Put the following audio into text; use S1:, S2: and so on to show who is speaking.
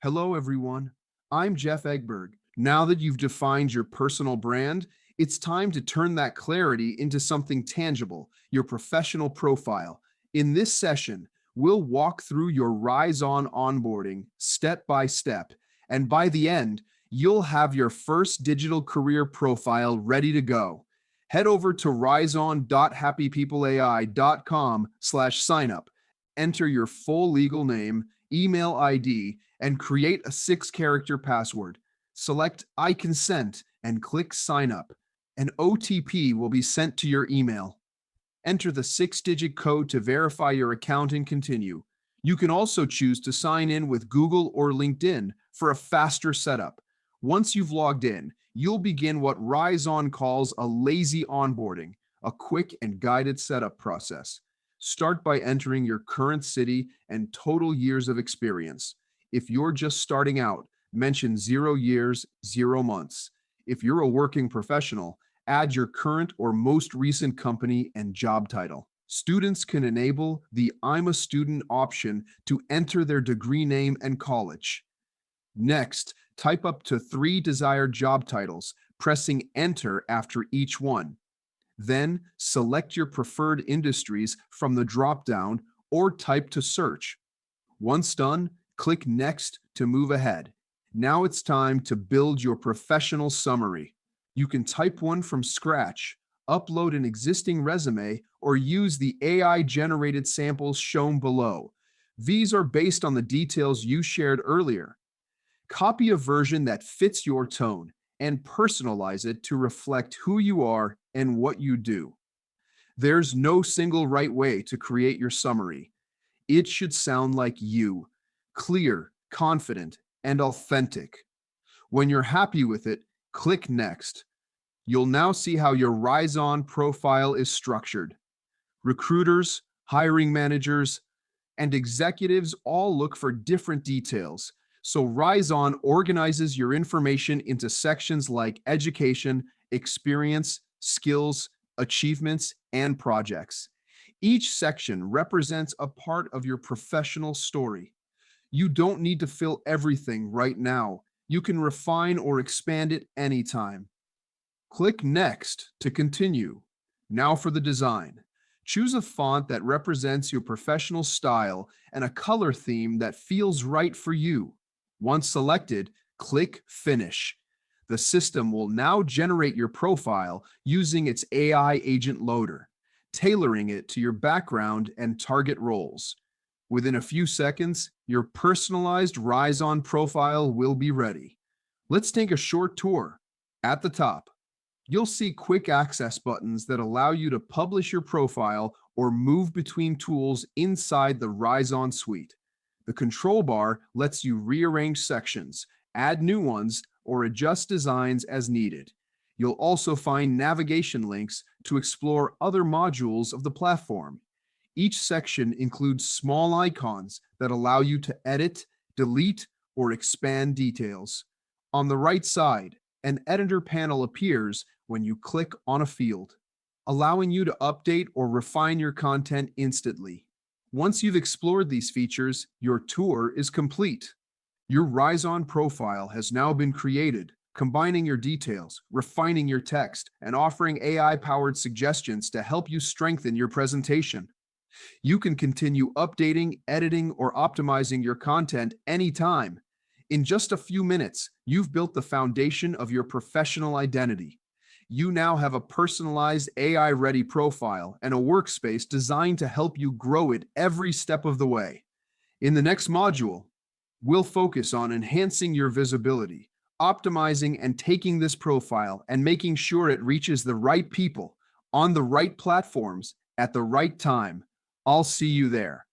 S1: Hello, everyone. I'm Jeff Egberg. Now that you've defined your personal brand, it's time to turn that clarity into something tangible, your professional profile. In this session, we'll walk through your RiseOn onboarding step by step, and by the end, you'll have your first digital career profile ready to go. Head over to riseon.happypeopleai.com/signup. Enter your full legal name, email ID, and create a 6-character password. Select I consent and click sign up. An OTP will be sent to your email. Enter the 6-digit code to verify your account and continue. You can also choose to sign in with Google or LinkedIn for a faster setup. Once you've logged in, you'll begin what RiseOn calls a lazy onboarding, a quick and guided setup process. Start by entering your current city and total years of experience. If you're just starting out, mention 0 years, 0 months. If you're a working professional, add your current or most recent company and job title. Students can enable the I'm a student option to enter their degree name and college. Next, type up to 3 desired job titles, pressing enter after each one. Then, select your preferred industries from the drop-down or type to search. Once done, click Next to move ahead. Now it's time to build your professional summary. You can type one from scratch, upload an existing resume, or use the AI-generated samples shown below. These are based on the details you shared earlier. Copy a version that fits your tone and personalize it to reflect who you are and what you do. There's no single right way to create your summary. It should sound like you, clear, confident, and authentic. When you're happy with it, click Next. You'll now see how your RiseOn profile is structured. Recruiters, hiring managers, and executives all look for different details. So RiseOn organizes your information into sections like education, experience, skills, achievements, and projects. Each section represents a part of your professional story. You don't need to fill everything right now. You can refine or expand it anytime. Click Next to continue. Now for the design. Choose a font that represents your professional style and a color theme that feels right for you. Once selected, click Finish. The system will now generate your profile using its AI agent loader, tailoring it to your background and target roles. Within a few seconds, your personalized RiseOn profile will be ready. Let's take a short tour. At the top, you'll see quick access buttons that allow you to publish your profile or move between tools inside the RiseOn suite. The control bar lets you rearrange sections, add new ones, or adjust designs as needed. You'll also find navigation links to explore other modules of the platform. Each section includes small icons that allow you to edit, delete, or expand details. On the right side, an editor panel appears when you click on a field, allowing you to update or refine your content instantly. Once you've explored these features, your tour is complete. Your RiseOn profile has now been created, combining your details, refining your text, and offering AI-powered suggestions to help you strengthen your presentation. You can continue updating, editing, or optimizing your content anytime. In just a few minutes, you've built the foundation of your professional identity. You now have a personalized AI-ready profile and a workspace designed to help you grow it every step of the way. In the next module, we'll focus on enhancing your visibility, optimizing and taking this profile and making sure it reaches the right people on the right platforms at the right time. I'll see you there.